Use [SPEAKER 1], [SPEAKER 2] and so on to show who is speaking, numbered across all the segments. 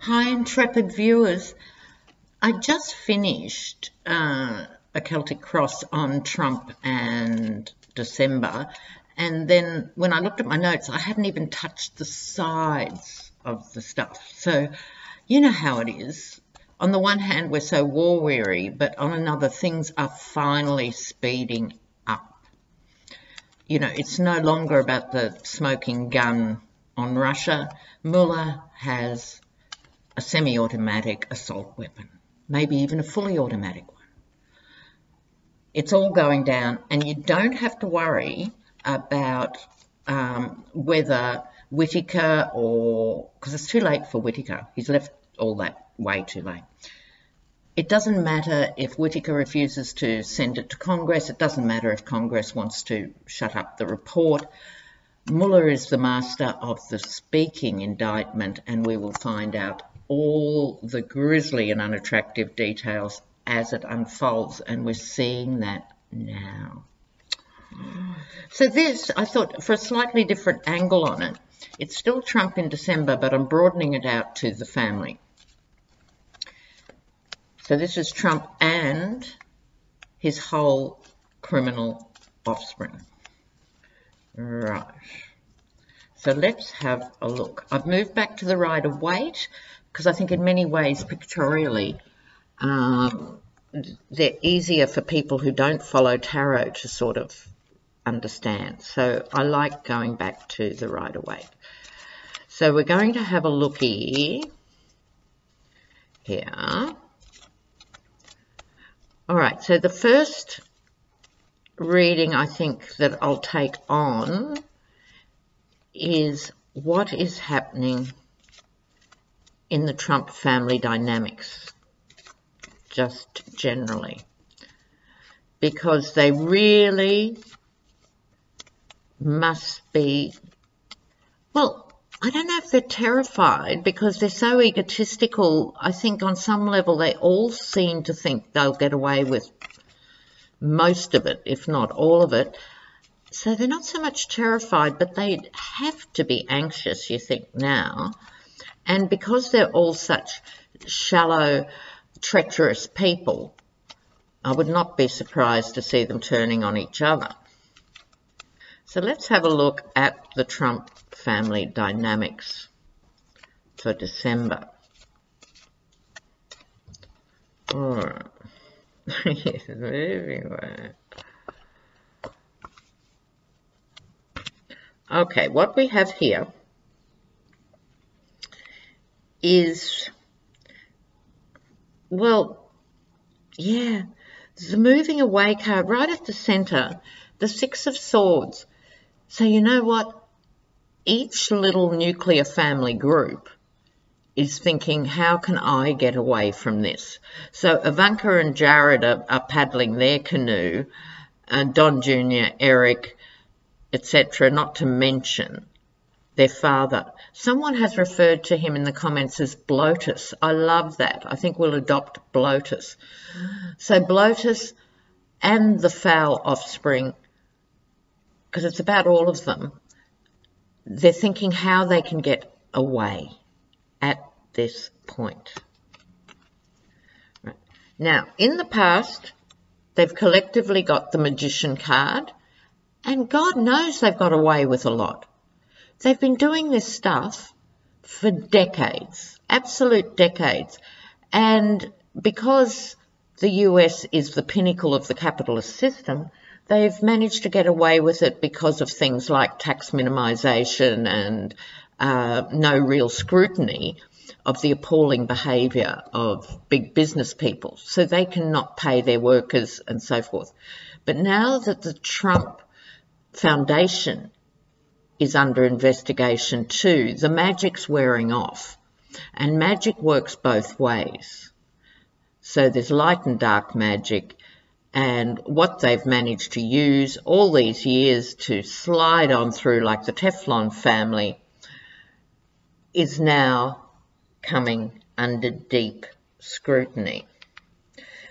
[SPEAKER 1] Hi, intrepid viewers. I just finished a Celtic Cross on Trump and December, and then when I looked at my notes, I hadn't even touched the sides of the stuff. So you know how it is. On the one hand, we're so war-weary, but on another, things are finally speeding up. You know, it's no longer about the smoking gun on Russia. Mueller has a semi-automatic assault weapon, maybe even a fully automatic one. It's all going down, and you don't have to worry about whether Whitaker because it's too late for Whitaker. He's left all that way too late. It doesn't matter if Whitaker refuses to send it to Congress. It doesn't matter if Congress wants to shut up the report. Mueller is the master of the speaking indictment, and we will find out all the grisly and unattractive details as it unfolds, and we're seeing that now. So this, I thought, for a slightly different angle on it, it's still Trump in December, but I'm broadening it out to the family. So this is Trump and his whole criminal offspring. Right. So let's have a look. I've moved back to the Rider-Waite because I think in many ways, pictorially, they're easier for people who don't follow tarot to sort of understand. So I like going back to the Rider-Waite. So we're going to have a looky here. All right, so the first reading I think that I'll take on is what is happening in the Trump family dynamics, just generally, because they really must be, well, I don't know if they're terrified because they're so egotistical. I think on some level they all seem to think they'll get away with most of it, if not all of it. So they're not so much terrified, but they have to be anxious, you think, now. And because they're all such shallow, treacherous people, I would not be surprised to see them turning on each other. So let's have a look at the Trump family dynamics for December. All right. Yes, everywhere. Okay, what we have here is, well, yeah, the moving away card right at the center, the Six of Swords. So you know what? Each little nuclear family group is thinking, how can I get away from this? So Ivanka and Jared are paddling their canoe, Don Jr., Eric, etc., not to mention their father. Someone has referred to him in the comments as Bloatus. I love that. I think we'll adopt Bloatus. So Bloatus and the foul offspring, because it's about all of them, they're thinking how they can get away at this point. Right. Now, in the past, they've collectively got the Magician card, and God knows they've got away with a lot. They've been doing this stuff for decades, absolute decades. And because the US is the pinnacle of the capitalist system, they've managed to get away with it because of things like tax minimization and no real scrutiny of the appalling behavior of big business people. So they cannot pay their workers and so forth. But now that the Trump Foundation is under investigation too, the magic's wearing off. And magic works both ways. So there's light and dark magic, and what they've managed to use all these years to slide on through like the Teflon family is now coming under deep scrutiny.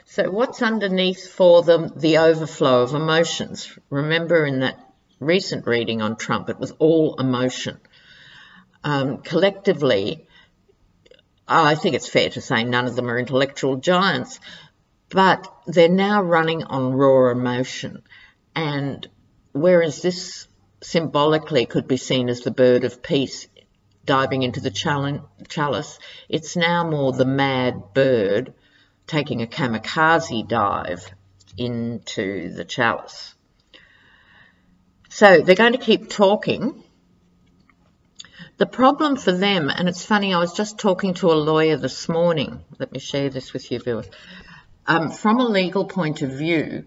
[SPEAKER 1] So what's underneath for them? The overflow of emotions. Remember in that recent reading on Trump, it was all emotion. Collectively, I think it's fair to say none of them are intellectual giants, but they're now running on raw emotion. And whereas this symbolically could be seen as the bird of peace diving into the chalice, it's now more the mad bird taking a kamikaze dive into the chalice. So they're going to keep talking. The problem for them, and it's funny, I was just talking to a lawyer this morning. Let me share this with you, viewers. From a legal point of view,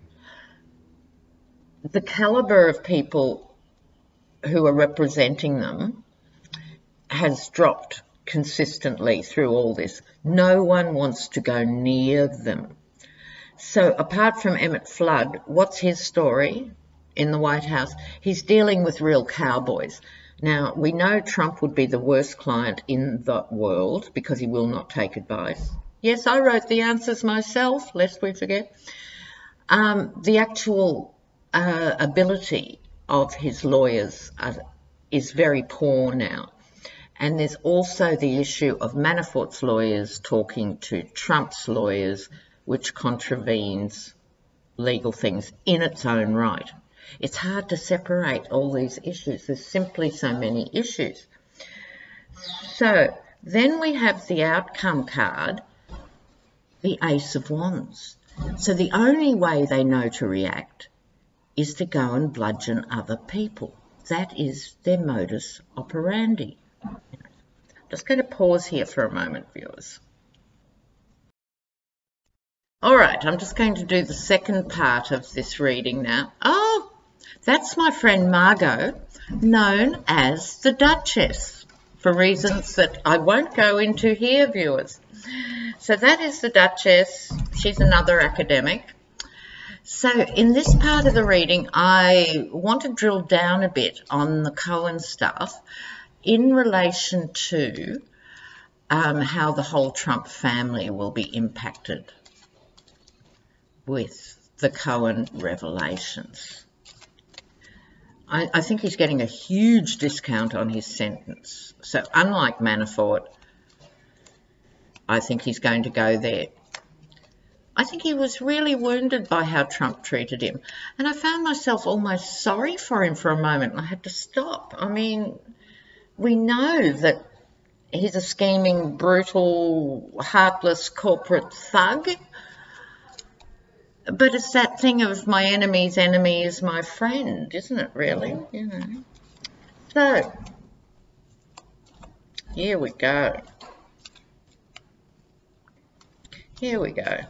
[SPEAKER 1] the calibre of people who are representing them has dropped consistently through all this. No one wants to go near them. So apart from Emmett Flood, what's his story in the White House? He's dealing with real cowboys. Now, we know Trump would be the worst client in the world because he will not take advice. Yes, I wrote the answers myself, lest we forget. The actual ability of his lawyers is very poor now. And there's also the issue of Manafort's lawyers talking to Trump's lawyers, which contravenes legal things in its own right. It's hard to separate all these issues. There's simply so many issues. So then we have the outcome card, the Ace of Wands. So the only way they know to react is to go and bludgeon other people. That is their modus operandi. I'm just going to pause here for a moment, viewers. All right, I'm just going to do the second part of this reading now. Oh, that's my friend Margot, known as the Duchess, for reasons that I won't go into here, viewers. So that is the Duchess. She's another academic. So in this part of the reading, I want to drill down a bit on the Cohen stuff in relation to how the whole Trump family will be impacted with the Cohen revelations. I think he's getting a huge discount on his sentence. So unlike Manafort, I think he's going to go there. I think he was really wounded by how Trump treated him. And I found myself almost sorry for him for a moment. I had to stop. I mean, we know that he's a scheming, brutal, heartless corporate thug. But it's that thing of my enemy's enemy is my friend, isn't it, really? You know. So, here we go. Here we go.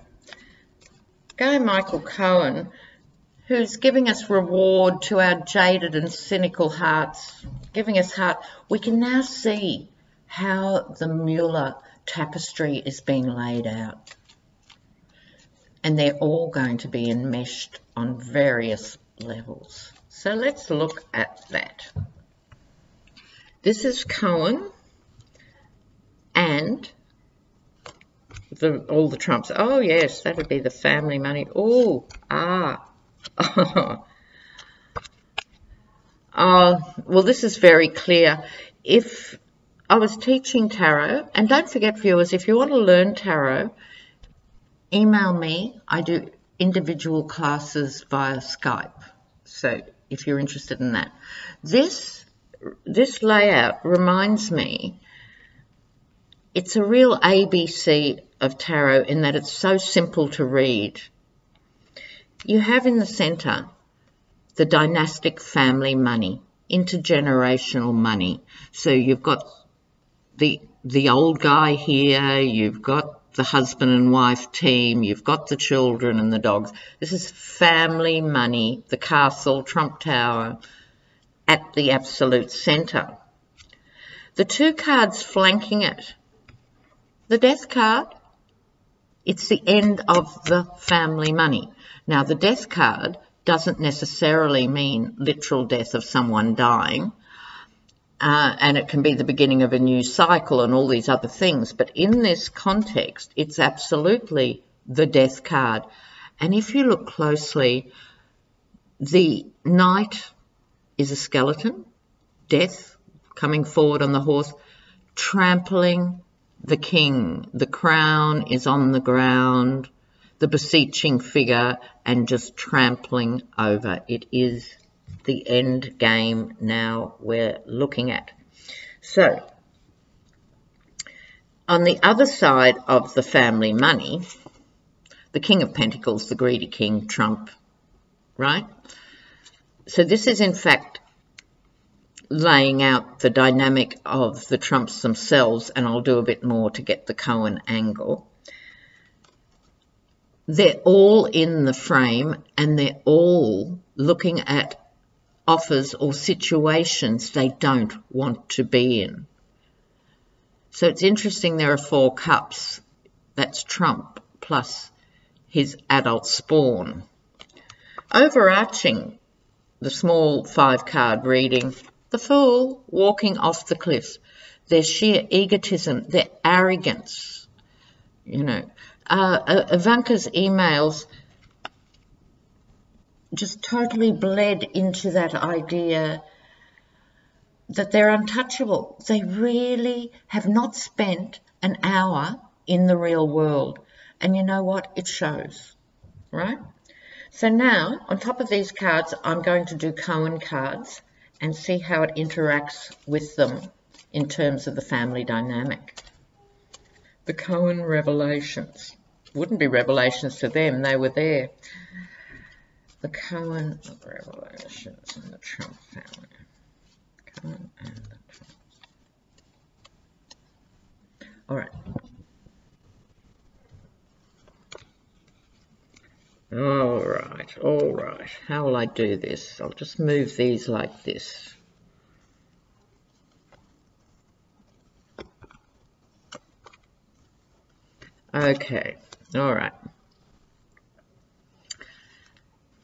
[SPEAKER 1] Go Michael Cohen, who's giving us reward to our jaded and cynical hearts, giving us heart. We can now see how the Mueller tapestry is being laid out. And they're all going to be enmeshed on various levels. So let's look at that. This is Cohen and all the Trumps. Oh, yes, that would be the family money. Oh, well, this is very clear. If I was teaching tarot, and don't forget, viewers, if you want to learn tarot, email me. I do individual classes via Skype. So if you're interested in that. This layout reminds me, it's a real ABC of tarot in that it's so simple to read. You have in the center the dynastic family money, intergenerational money. So you've got the old guy here, you've got the husband and wife team, you've got the children and the dogs. This is family money, the castle, Trump Tower, at the absolute center. The two cards flanking it, the death card, it's the end of the family money. Now, the death card doesn't necessarily mean literal death of someone dying, and it can be the beginning of a new cycle and all these other things. But in this context, it's absolutely the death card. And if you look closely, the knight is a skeleton, death coming forward on the horse, trampling the king, the crown is on the ground, the beseeching figure, and just trampling over. It is the end game now we're looking at. So, on the other side of the family money, the King of Pentacles, the greedy king, Trump, right? So this is in fact laying out the dynamic of the Trumps themselves, and I'll do a bit more to get the Cohen angle. They're all in the frame, and they're all looking at offers or situations they don't want to be in. So it's interesting, there are 4 cups. That's Trump plus his adult spawn. Overarching the small 5-card reading, the Fool walking off the cliff. Their sheer egotism, their arrogance. You know, Ivanka's emails just totally bled into that idea that they're untouchable. They really have not spent an hour in the real world. And you know what? It shows, right? So now, on top of these cards, I'm going to do Cohen cards and see how it interacts with them in terms of the family dynamic. The Cohen revelations. Wouldn't be revelations to them, they were there. The Cohen revelations in the Trump family. Cohen and the Trump. All right. All right. How will I do this? I'll just move these like this. Okay, all right.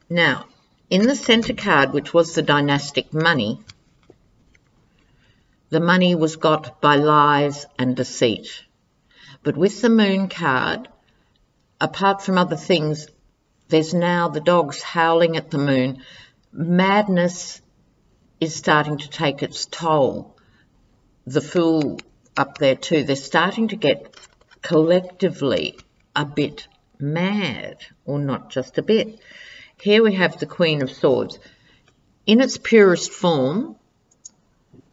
[SPEAKER 1] Now, in the center card, which was the dynastic money, the money was got by lies and deceit. But with the moon card, apart from other things, there's now the dogs howling at the moon. Madness is starting to take its toll. The Fool up there too, they're starting to get collectively a bit mad, or not just a bit. Here we have the Queen of Swords. In its purest form,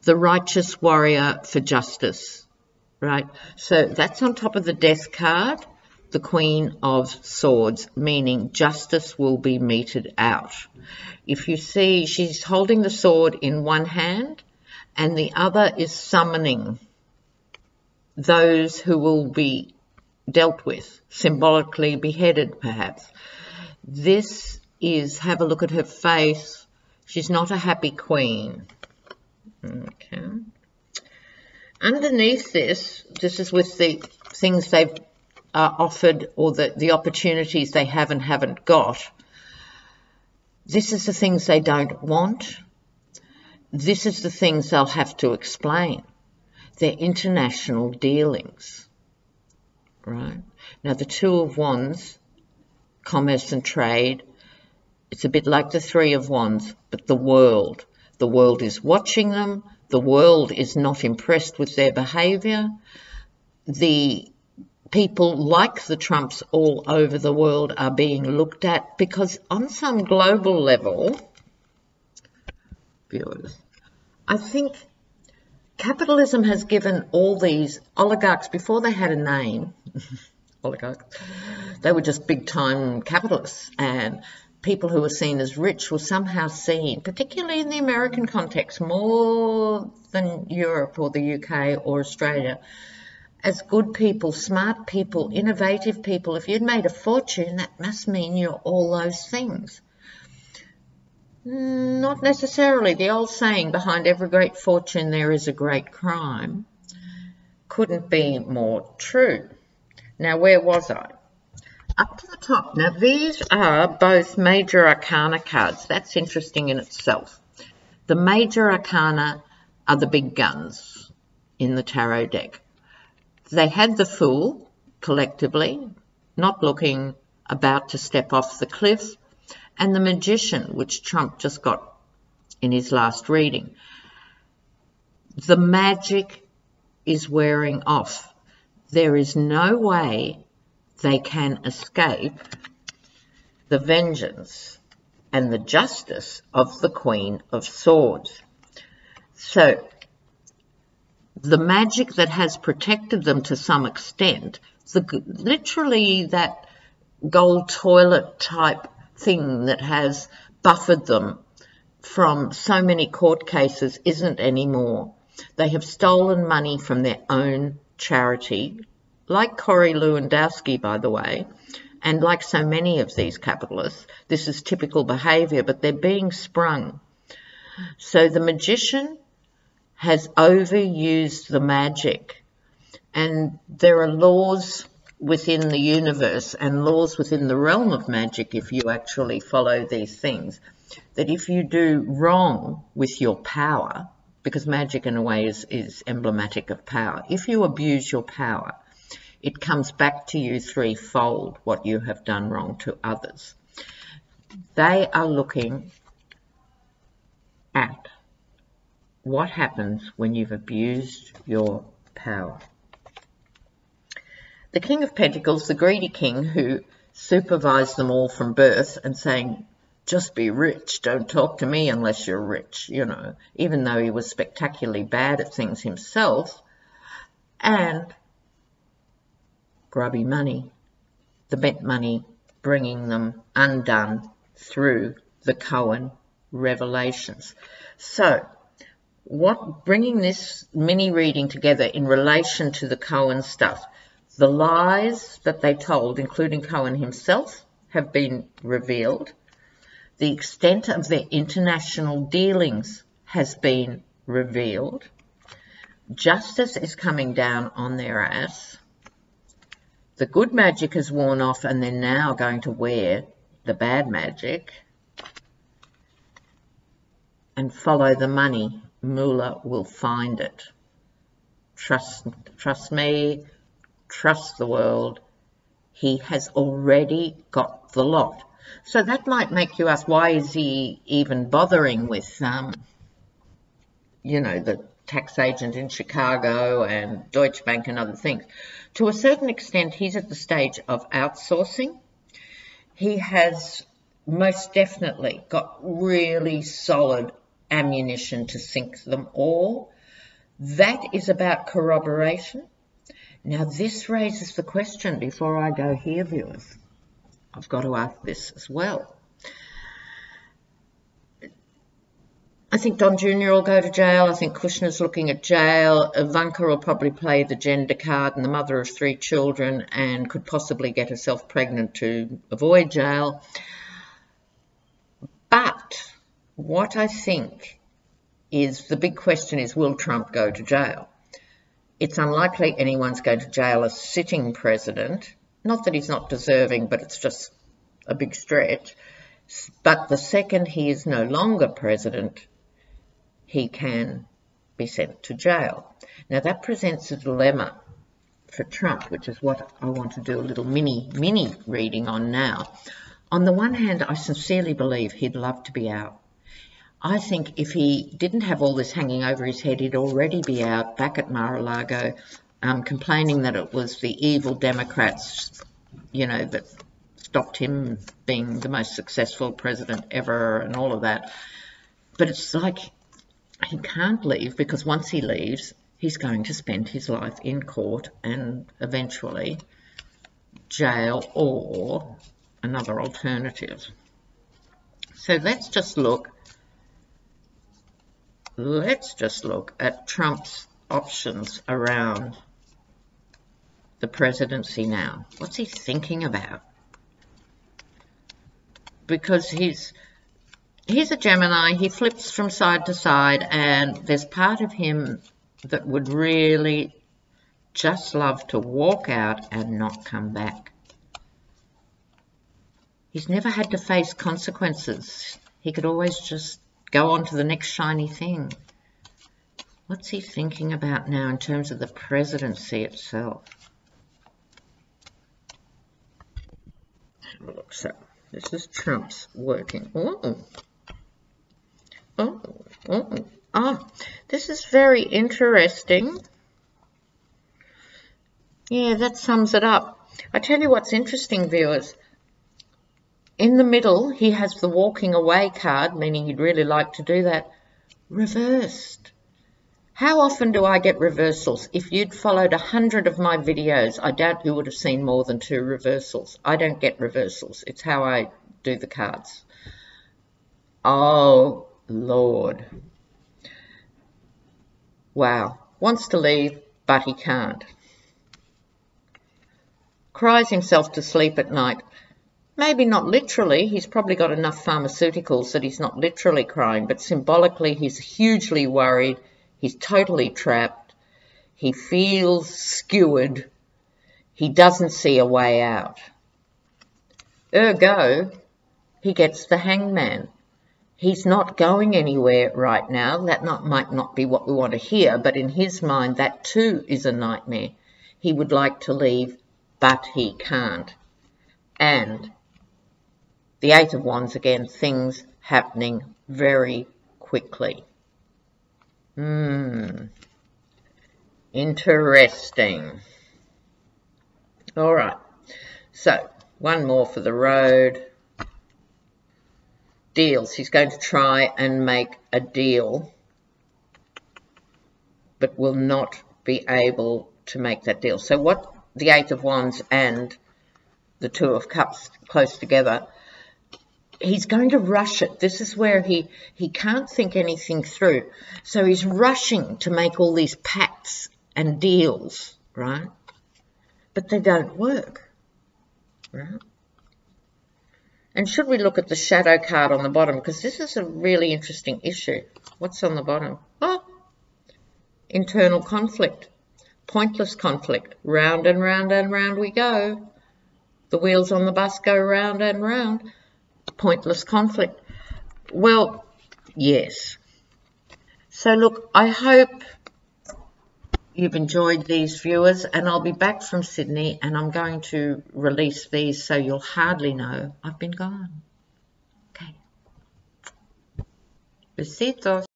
[SPEAKER 1] the righteous warrior for justice, right? So that's on top of the Death card, the Queen of Swords, meaning justice will be meted out. If you see, she's holding the sword in one hand and the other is summoning those who will be dealt with, symbolically beheaded perhaps. This is, have a look at her face. She's not a happy queen. Okay. Underneath this is with the things they've offered, or the opportunities they have and haven't got. This is the things they don't want. This is the things they'll have to explain. They're international dealings, right? Now, the Two of Wands, commerce and trade, it's a bit like the Three of Wands, but the world is watching them. The world is not impressed with their behaviour. The people like the Trumps all over the world are being looked at because on some global level, viewers, I think capitalism has given all these oligarchs, before they had a name, oligarchs, they were just big-time capitalists, and people who were seen as rich were somehow seen, particularly in the American context, more than Europe or the UK or Australia, as good people, smart people, innovative people. If you'd made a fortune, that must mean you're all those things. Not necessarily. The old saying, behind every great fortune there is a great crime, couldn't be more true. Now, where was I? Up to the top. Now, these are both major arcana cards. That's interesting in itself. The major arcana are the big guns in the tarot deck. They had the Fool, collectively, not looking, about to step off the cliff, and the Magician, which Trump just got in his last reading. The magic is wearing off. there is no way they can escape the vengeance and the justice of the Queen of Swords. So the magic that has protected them to some extent, literally that gold toilet type thing that has buffered them from so many court cases, isn't anymore. They have stolen money from their own charity, like Corey Lewandowski, by the way, and like so many of these capitalists. This is typical behaviour, but they're being sprung. So the magician has overused the magic, and there are laws within the universe and laws within the realm of magic, if you actually follow these things, that if you do wrong with your power, because magic in a way is emblematic of power, if you abuse your power, it comes back to you threefold, what you have done wrong to others. They are looking at what happens when you've abused your power. The King of Pentacles, the greedy king who supervised them all from birth and saying, just be rich, don't talk to me unless you're rich, you know, even though he was spectacularly bad at things himself, and grubby money, the bent money bringing them undone through the Cohen revelations. So, bringing this mini reading together in relation to the Cohen stuff, the lies that they told, including Cohen himself, have been revealed. The extent of their international dealings has been revealed. Justice is coming down on their ass. The good magic has worn off and they're now going to wear the bad magic and follow the money. Moolah will find it. Trust me, trust the world. He has already got the lot. So that might make you ask, why is he even bothering with, you know, the tax agent in Chicago and Deutsche Bank and other things? To a certain extent, he's at the stage of outsourcing. He has most definitely got really solid ammunition to sink them all. That is about corroboration. Now, this raises the question, before I go here, viewers, I've got to ask this as well. I think Don Jr. will go to jail. I think Kushner's looking at jail. Ivanka will probably play the gender card and the mother of 3 children and could possibly get herself pregnant to avoid jail. But what I think is the big question is, will Trump go to jail? It's unlikely anyone's going to jail a sitting president. Not that he's not deserving, but it's just a big stretch. But the second he is no longer president, he can be sent to jail. Now that presents a dilemma for Trump, which is what I want to do a little mini reading on now. On the one hand, I sincerely believe he'd love to be out. I think if he didn't have all this hanging over his head, he'd already be out back at Mar-a-Lago, complaining that it was the evil Democrats, you know, that stopped him being the most successful president ever and all of that. But it's like he can't leave, because once he leaves, he's going to spend his life in court and eventually jail or another alternative. So let's just look at Trump's options around the presidency now. What's he thinking about? Because he's a Gemini, he flips from side to side, and there's part of him that would really just love to walk out and not come back. He's never had to face consequences. He could always just go on to the next shiny thing. What's he thinking about now in terms of the presidency itself? Have a look. So this is Trump's working. Oh, this is very interesting. Yeah, that sums it up. I tell you what's interesting, viewers. In the middle, he has the walking away card, meaning he'd really like to do that, reversed. How often do I get reversals? If you'd followed 100 of my videos, I doubt you would have seen more than 2 reversals. I don't get reversals. It's how I do the cards. Oh, Lord. Wow. Wants to leave, but he can't. Cries himself to sleep at night. Maybe not literally. He's probably got enough pharmaceuticals that he's not literally crying, but symbolically he's hugely worried. He's totally trapped. He feels skewered. He doesn't see a way out. Ergo, he gets the hangman. He's not going anywhere right now. That might not be what we want to hear, but in his mind, that too is a nightmare. He would like to leave, but he can't. And the Eight of Wands, again, things happening very quickly. Interesting. All right. So, one more for the road. Deals. He's going to try and make a deal, but will not be able to make that deal. So what the Eight of Wands and the Two of Cups close together, he's going to rush it. This is where he can't think anything through. So he's rushing to make all these pacts and deals, right? But they don't work, right? And should we look at the shadow card on the bottom? Because this is a really interesting issue. What's on the bottom? Oh, internal conflict. Pointless conflict. Round and round and round we go. The wheels on the bus go round and round. Pointless conflict. Well, yes. So look, I hope you've enjoyed these, viewers, and I'll be back from Sydney and I'm going to release these so you'll hardly know I've been gone. Okay. Besitos.